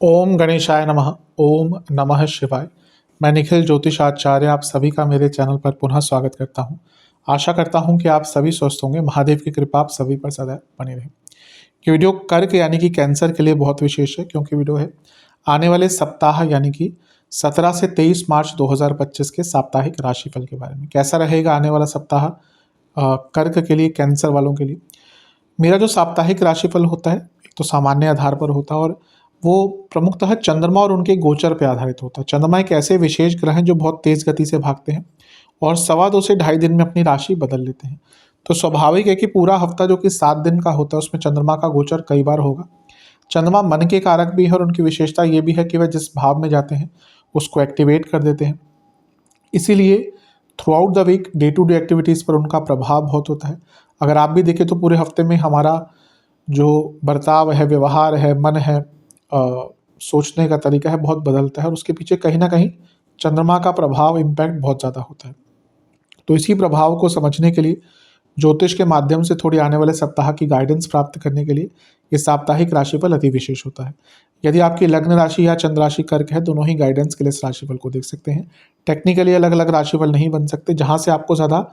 ओम गणेशाय नमः। ओम नमः शिवाय। मैं निखिल ज्योतिषाचार्य आप सभी का मेरे चैनल पर पुनः स्वागत करता हूं। आशा करता हूं कि आप सभी स्वस्थ होंगे। महादेव की कृपा आप सभी पर सदैव बनी रहे। ये वीडियो कर्क यानी कि कैंसर के लिए बहुत विशेष है, क्योंकि वीडियो है आने वाले सप्ताह यानी कि 17 से 23 मार्च 2025 के साप्ताहिक राशिफल के बारे में। कैसा रहेगा आने वाला सप्ताह कर्क के लिए, कैंसर वालों के लिए। मेरा जो साप्ताहिक राशिफल होता है एक तो सामान्य आधार पर होता है, और वो प्रमुखतः चंद्रमा और उनके गोचर पर आधारित होता है। चंद्रमा एक ऐसे विशेष ग्रह हैं जो बहुत तेज गति से भागते हैं और 2.25 से 2.5 दिन में अपनी राशि बदल लेते हैं। तो स्वाभाविक है कि पूरा हफ्ता जो कि 7 दिन का होता है उसमें चंद्रमा का गोचर कई बार होगा। चंद्रमा मन के कारक भी है और उनकी विशेषता ये भी है कि वह जिस भाव में जाते हैं उसको एक्टिवेट कर देते हैं। इसीलिए throughout the week day to day activities पर उनका प्रभाव बहुत होता है। अगर आप भी देखें तो पूरे हफ्ते में हमारा जो बर्ताव है, व्यवहार है, मन है, सोचने का तरीका है, बहुत बदलता है और उसके पीछे कहीं ना कहीं चंद्रमा का प्रभाव, इम्पैक्ट बहुत ज़्यादा होता है। तो इसी प्रभाव को समझने के लिए, ज्योतिष के माध्यम से थोड़ी आने वाले सप्ताह की गाइडेंस प्राप्त करने के लिए ये साप्ताहिक राशिफल अति विशेष होता है। यदि आपकी लग्न राशि या चंद्र राशि कर्क है, दोनों ही गाइडेंस के लिए इस राशिफल को देख सकते हैं। टेक्निकली अलग अलग राशिफल नहीं बन सकते, जहाँ से आपको ज़्यादा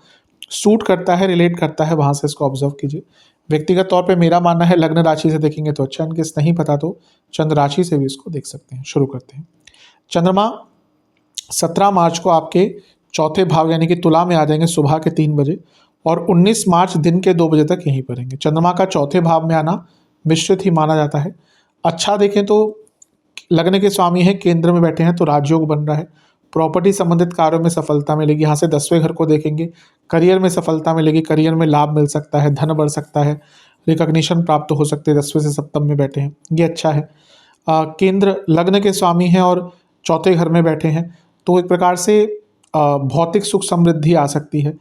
सूट करता है, रिलेट करता है, वहाँ से इसको ऑब्जर्व कीजिए। व्यक्तिगत तौर पे मेरा मानना है लग्न राशि से देखेंगे तो अच्छा, इनकेस नहीं पता तो चंद्र राशि से भी इसको देख सकते हैं। शुरू करते हैं। चंद्रमा 17 मार्च को आपके चौथे भाव यानी कि तुला में आ जाएंगे सुबह के 3 बजे, और 19 मार्च दिन के 2 बजे तक यहीं पर रहेंगे। चंद्रमा का चौथे भाव में आना मिश्रित ही माना जाता है। अच्छा देखें तो लग्न के स्वामी है, केंद्र में बैठे हैं तो राजयोग बन रहा है। प्रॉपर्टी संबंधित कार्यों में सफलता मिलेगी। यहाँ से 10वें घर को देखेंगे, करियर में सफलता मिलेगी, करियर में लाभ मिल सकता है, धन बढ़ सकता है, रिकॉग्निशन प्राप्त हो सकते हैं। 10वें से सप्तम में बैठे हैं, ये अच्छा है। केंद्र लग्न के स्वामी हैं और चौथे घर में बैठे हैं, तो एक प्रकार से भौतिक सुख समृद्धि आ सकती है।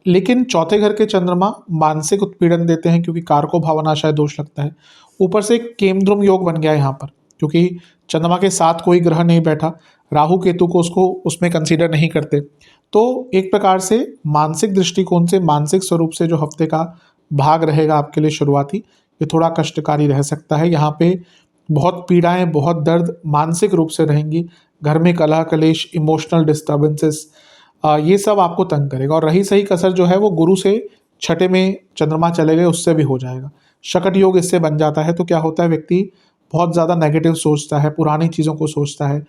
लेकिन चौथे घर के चंद्रमा मानसिक उत्पीड़न देते हैं, क्योंकि कारको भावनाशय दोष लगता है। ऊपर से केमद्रुम योग बन गया है यहाँ पर, क्योंकि चंद्रमा के साथ कोई ग्रह नहीं बैठा, राहु केतु को उसको उसमें कंसीडर नहीं करते। तो एक प्रकार से मानसिक दृष्टिकोण से, मानसिक स्वरूप से जो हफ्ते का भाग रहेगा आपके लिए शुरुआती, ये थोड़ा कष्टकारी रह सकता है। यहाँ पे बहुत पीड़ाएं, बहुत दर्द मानसिक रूप से रहेंगी। घर में कलह कलेश, इमोशनल डिस्टर्बेंसेस, ये सब आपको तंग करेगा। और रही सही कसर जो है वो गुरु से छठे में चंद्रमा चले गए उससे भी हो जाएगा। शकट योग इससे बन जाता है। तो क्या होता है, व्यक्ति बहुत ज़्यादा नेगेटिव सोचता है, पुरानी चीज़ों को सोचता है,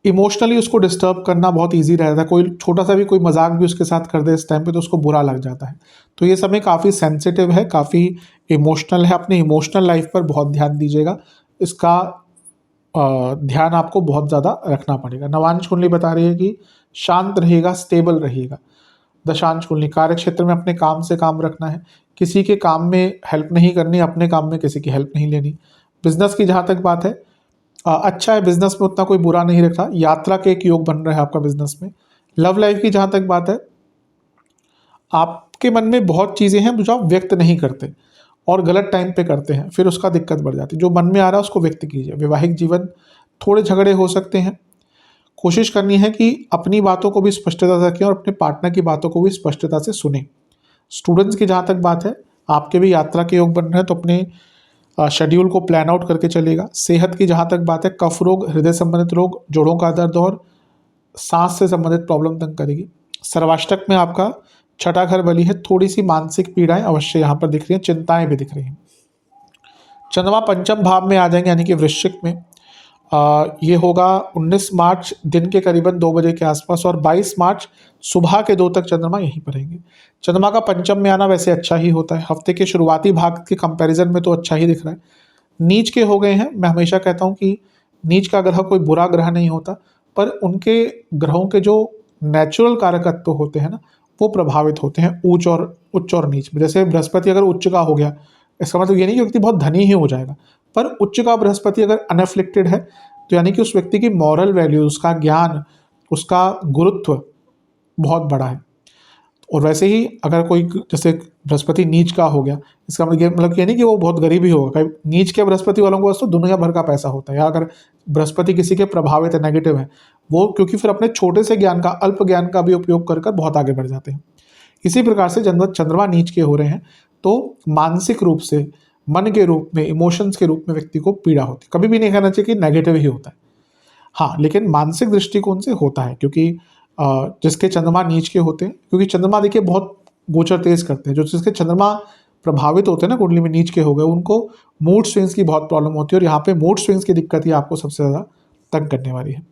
इमोशनली उसको डिस्टर्ब करना बहुत ईजी रहता है। कोई छोटा सा भी कोई मजाक भी उसके साथ कर दे इस टाइम पे तो उसको बुरा लग जाता है। तो ये समय काफ़ी सेंसिटिव है, काफ़ी इमोशनल है। अपनी इमोशनल लाइफ पर बहुत ध्यान दीजिएगा। इसका ध्यान आपको बहुत ज़्यादा रखना पड़ेगा। नवांश कुंडली बता रही है कि शांत रहेगा, स्टेबल रहेगा। दशांश कुंडली कार्य क्षेत्र में अपने काम से काम रखना है, किसी के काम में हेल्प नहीं करनी, अपने काम में किसी की हेल्प नहीं लेनी। बिजनेस की जहाँ तक बात है, अच्छा है, बिजनेस में उतना कोई बुरा नहीं रखा। यात्रा के एक योग बन रहा है आपका बिजनेस में। लव लाइफ की जहाँ तक बात है, आपके मन में बहुत चीज़ें हैं जो आप व्यक्त नहीं करते और गलत टाइम पे करते हैं, फिर उसका दिक्कत बढ़ जाती है। जो मन में आ रहा है उसको व्यक्त कीजिए। वैवाहिक जीवन थोड़े झगड़े हो सकते हैं। कोशिश करनी है कि अपनी बातों को भी स्पष्टता से रखें और अपने पार्टनर की बातों को भी स्पष्टता से सुने। स्टूडेंट्स की जहाँ तक बात है, आपके भी यात्रा के योग बन रहे हैं, तो अपने शेड्यूल को प्लान आउट करके चलेगा। सेहत की जहाँ तक बात है, कफ रोग, हृदय संबंधित रोग, जोड़ों का दर्द और सांस से संबंधित प्रॉब्लम तंग करेगी। सर्वाष्टक में आपका छठा घर बली है, थोड़ी सी मानसिक पीड़ाएं अवश्य यहाँ पर दिख रही हैं, चिंताएं भी दिख रही हैं। चंद्रमा पंचम भाव में आ जाएंगे यानी कि वृश्चिक में। ये होगा 19 मार्च दिन के करीबन 2 बजे के आसपास, और 22 मार्च सुबह के 2 तक चंद्रमा यहीं पर रहेंगे। चंद्रमा का पंचम में आना वैसे अच्छा ही होता है। हफ्ते के शुरुआती भाग के कंपैरिजन में तो अच्छा ही दिख रहा है। नीच के हो गए हैं। मैं हमेशा कहता हूँ कि नीच का ग्रह कोई बुरा ग्रह नहीं होता, पर उनके ग्रहों के जो नेचुरल कारकत्व होते हैं ना, वो प्रभावित होते हैं उच्च और नीच में। जैसे बृहस्पति अगर उच्च का हो गया, इसका मतलब ये नहीं कि व्यक्ति बहुत धनी ही हो जाएगा, पर उच्च का बृहस्पति अगर अनएफ्लिक्टेड है तो यानी कि उस व्यक्ति की मॉरल वैल्यू, उसका ज्ञान, उसका गुरुत्व बहुत बड़ा है। और वैसे ही अगर कोई जैसे बृहस्पति नीच का हो गया, इसका मतलब ये नहीं कि वो बहुत गरीब ही होगा। नीच के बृहस्पति वालों को तो दुनिया भर का पैसा होता है। या अगर बृहस्पति किसी के प्रभावित है, नेगेटिव है, वो क्योंकि फिर अपने छोटे से ज्ञान का, अल्प ज्ञान का भी उपयोग कर बहुत आगे बढ़ जाते हैं। इसी प्रकार से चंद्रमा नीच के हो रहे हैं तो मानसिक रूप से, मन के रूप में, इमोशंस के रूप में व्यक्ति को पीड़ा होती है। कभी भी नहीं कहना चाहिए कि नेगेटिव ही होता है, हाँ, लेकिन मानसिक दृष्टिकोण से होता है, क्योंकि जिसके चंद्रमा नीच के होते हैं, क्योंकि चंद्रमा देखिए बहुत गोचर तेज करते हैं, जो जिसके चंद्रमा प्रभावित होते हैं ना, कुंडली में नीच के हो गए, उनको मूड स्विंग्स की बहुत प्रॉब्लम होती है, और यहाँ पे मूड स्विंग्स की दिक्कत ही आपको सबसे ज़्यादा तंग करने वाली है।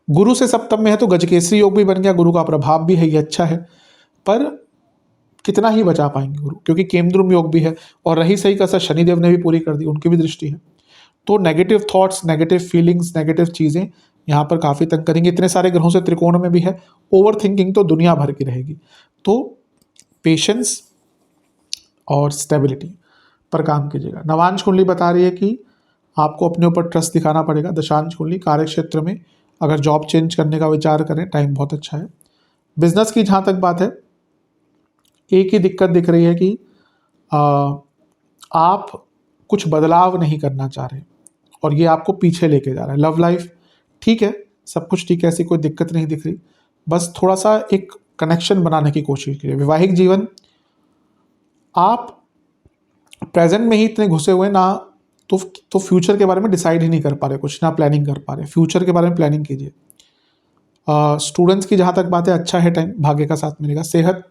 गुरु से सप्तम में है तो गजकेसरी योग भी बन गया, गुरु का प्रभाव भी है, ये अच्छा है, पर कितना ही बचा पाएंगे गुरु, क्योंकि केमद्रुम योग भी है, और रही सही कसर शनिदेव ने भी पूरी कर दी, उनकी भी दृष्टि है। तो negative thoughts, negative feelings, negative चीज़ें यहाँ पर काफ़ी तंग करेंगे। इतने सारे ग्रहों से त्रिकोण में भी है, ओवर थिंकिंग तो दुनिया भर की रहेगी। तो पेशेंस और स्टेबिलिटी पर काम कीजिएगा। नवांश कुंडली बता रही है कि आपको अपने ऊपर ट्रस्ट दिखाना पड़ेगा। दशांश कुंडली कार्य क्षेत्र में अगर जॉब चेंज करने का विचार करें, टाइम बहुत अच्छा है। बिजनेस की जहाँ तक बात है, एक ही दिक्कत दिख रही है कि आप कुछ बदलाव नहीं करना चाह रहे, और ये आपको पीछे लेके जा रहा है। लव लाइफ ठीक है, सब कुछ ठीक है, ऐसी कोई दिक्कत नहीं दिख रही, बस थोड़ा सा एक कनेक्शन बनाने की कोशिश कीजिए। वैवाहिक जीवन, आप प्रेजेंट में ही इतने घुसे हुए ना, तो फ्यूचर के बारे में डिसाइड ही नहीं कर पा रहे, कुछ ना प्लानिंग कर पा रहे। फ्यूचर के बारे में प्लानिंग कीजिए। स्टूडेंट्स की जहाँ तक बात है, अच्छा है टाइम, भाग्य का साथ मिलेगा। सेहत,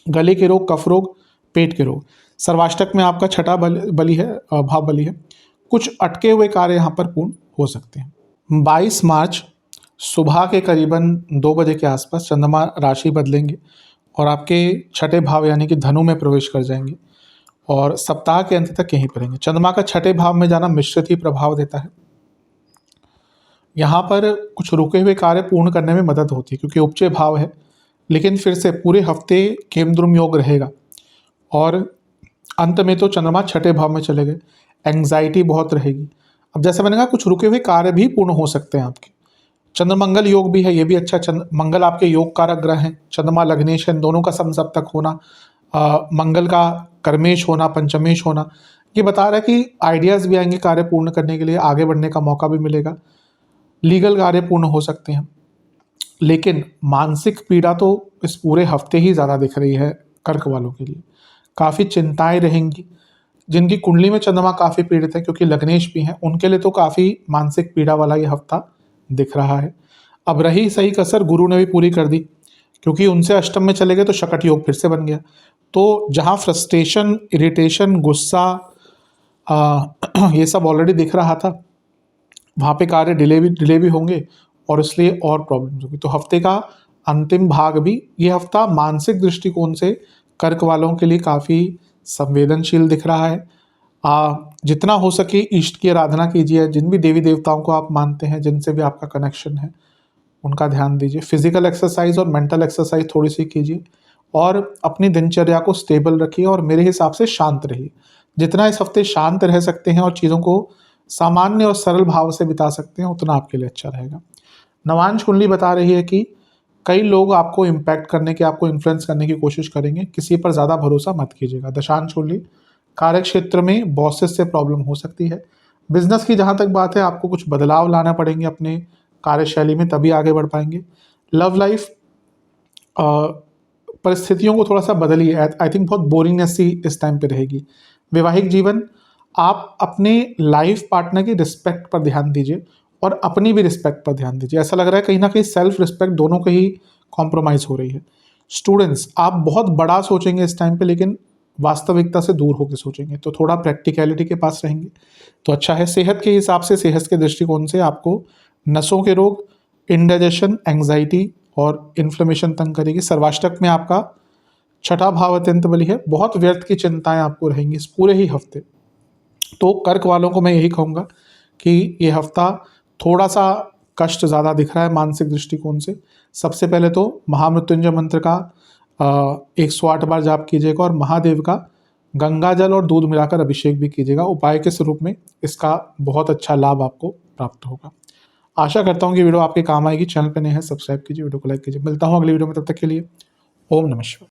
गले के रोग, कफ रोग, पेट के रोग। सर्वाष्टक में आपका छठा बलि है, भाव बलि है, कुछ अटके हुए कार्य यहाँ पर पूर्ण हो सकते हैं। 22 मार्च सुबह के करीबन 2 बजे के आसपास चंद्रमा राशि बदलेंगे और आपके छठे भाव यानी कि धनु में प्रवेश कर जाएंगे, और सप्ताह के अंत तक यहीं पर रहेंगे। चंद्रमा का छठे भाव में जाना मिश्रित ही प्रभाव देता है। यहाँ पर कुछ रुके हुए कार्य पूर्ण करने में मदद होती है, क्योंकि उपचय भाव है, लेकिन फिर से पूरे हफ्ते केमद्रुम योग रहेगा, और अंत में तो चंद्रमा छठे भाव में चले गए, एंग्जाइटी बहुत रहेगी। अब जैसे मैंने कहा, कुछ रुके हुए कार्य भी पूर्ण हो सकते हैं आपके। चंद्रमंगल योग भी है, ये भी अच्छा। मंगल आपके योग कारक ग्रह हैं, चंद्रमा लग्नेश है, दोनों का समसप्तक होना, मंगल का कर्मेश होना, पंचमेश होना, ये बता रहा है कि आइडियाज़ भी आएंगे कार्य पूर्ण करने के लिए, आगे बढ़ने का मौका भी मिलेगा, लीगल कार्य पूर्ण हो सकते हैं। लेकिन मानसिक पीड़ा तो इस पूरे हफ्ते ही ज़्यादा दिख रही है कर्क वालों के लिए। काफ़ी चिंताएं रहेंगी। जिनकी कुंडली में चंद्रमा काफ़ी पीड़ित है, क्योंकि लग्नेश भी हैं, उनके लिए तो काफ़ी मानसिक पीड़ा वाला ये हफ्ता दिख रहा है। अब रही सही कसर, गुरु ने भी पूरी कर दी, क्योंकि उनसे अष्टम में चले गए तो शकट योग फिर से बन गया। तो जहाँ फ्रस्ट्रेशन, इरिटेशन, गुस्सा ये सब ऑलरेडी दिख रहा था, वहाँ पे कार्य डिले भी होंगे, और इसलिए और प्रॉब्लम्स होगी। तो हफ्ते का अंतिम भाग भी, ये हफ्ता मानसिक दृष्टिकोण से कर्क वालों के लिए काफ़ी संवेदनशील दिख रहा है। जितना हो सके इष्ट की आराधना कीजिए। जिन भी देवी देवताओं को आप मानते हैं, जिनसे भी आपका कनेक्शन है, उनका ध्यान दीजिए। फिजिकल एक्सरसाइज और मेंटल एक्सरसाइज थोड़ी सी कीजिए, और अपनी दिनचर्या को स्टेबल रखिए, और मेरे हिसाब से शांत रहिए। जितना इस हफ्ते शांत रह सकते हैं और चीज़ों को सामान्य और सरल भाव से बिता सकते हैं, उतना आपके लिए अच्छा रहेगा। नवांश कुंडली बता रही है कि कई लोग आपको इम्पैक्ट करने की, आपको इन्फ्लुएंस करने की कोशिश करेंगे, किसी पर ज़्यादा भरोसा मत कीजिएगा। दशांश कुंडली, कार्य क्षेत्र में बॉसेस से प्रॉब्लम हो सकती है। बिजनेस की जहाँ तक बात है, आपको कुछ बदलाव लाना पड़ेंगे अपने कार्यशैली में, तभी आगे बढ़ पाएंगे। लव लाइफ, परिस्थितियों को थोड़ा सा बदलिए, आई थिंक बहुत बोरिंगनेस सी इस टाइम पे रहेगी। वैवाहिक जीवन, आप अपने लाइफ पार्टनर की रिस्पेक्ट पर ध्यान दीजिए, और अपनी भी रिस्पेक्ट पर ध्यान दीजिए। ऐसा लग रहा है कहीं ना कहीं सेल्फ रिस्पेक्ट दोनों की ही कॉम्प्रोमाइज़ हो रही है। स्टूडेंट्स, आप बहुत बड़ा सोचेंगे इस टाइम पे, लेकिन वास्तविकता से दूर होकर सोचेंगे, तो थोड़ा प्रैक्टिकलिटी के पास रहेंगे तो अच्छा है। सेहत के हिसाब से, सेहत के दृष्टिकोण से आपको नसों के रोग, इंडाइजेशन, एंग्जाइटी और इन्फ्लेमेशन तंग करेगी। सर्वाष्टक में आपका छठा भाव अत्यंत बली है, बहुत व्यर्थ की चिंताएं आपको रहेंगी इस पूरे ही हफ्ते। तो कर्क वालों को मैं यही कहूँगा कि ये हफ्ता थोड़ा सा कष्ट ज़्यादा दिख रहा है मानसिक दृष्टिकोण से। सबसे पहले तो महामृत्युंजय मंत्र का 108 बार जाप कीजिएगा, और महादेव का गंगा जल और दूध मिलाकर अभिषेक भी कीजिएगा। उपाय के स्वरूप में इसका बहुत अच्छा लाभ आपको प्राप्त होगा। आशा करता हूँ कि वीडियो आपके काम आएगी। चैनल पर नए हैं, सब्सक्राइब कीजिए, वीडियो को लाइक कीजिए। मिलता हूँ अगली वीडियो में, तब तक के लिए ओम नमः शिवाय।